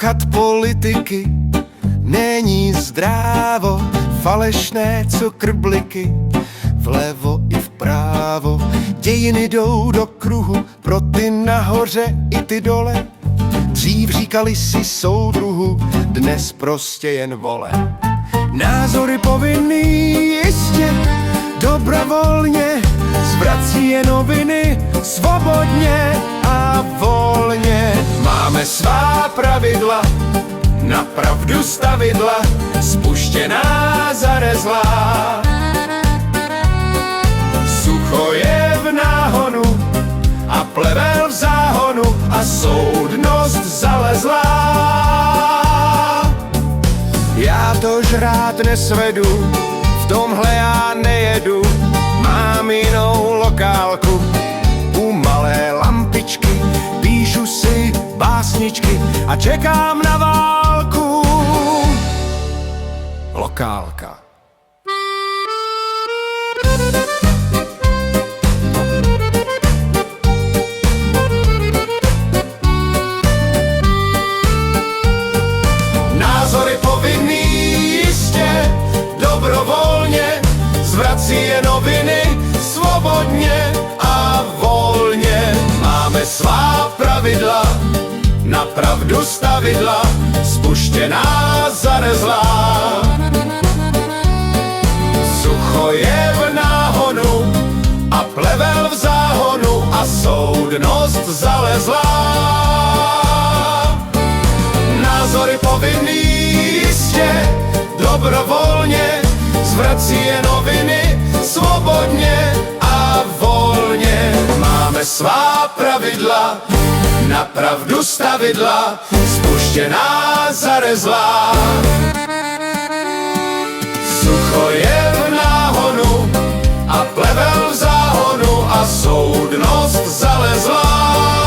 Poslouchat politiky není zdrávo, falešné cukrbliky vlevo i vpravo. Dějiny jdou do kruhu, pro ty nahoře i ty dole. Dřív říkali si soudruhu, dnes prostě jen vole. Názory povinný jistě, dobrovolně, zvrací je noviny svobodně a volně. Máme svá pravidla, na pravdu stavidla, spuštěná zarezlá. Sucho je v náhonu a plevel v záhonu a soudnost zalezlá. Já to žrát nesvedu, v tomhle já nejedu, mám jinou lokálku. U malé lampičky píšu si básničky a čekám na válku. Lokálka. Názory povinný jistě, dobrovolně, zvrací je noviny svobodně a volně. Máme svá pravidla, na pravdu stavidla, spuštěná zarezlá. Sucho je v náhonu a plevel v záhonu a soudnost zalezlá. Názory povinný jistě, dobrovolně, zvrací je noviny svobodně a volně. Máme svá pravidla, na pravdu stavidla, spuštěná zarezlá. Sucho je v náhonu a plevel v záhonu a soudnost zalezlá.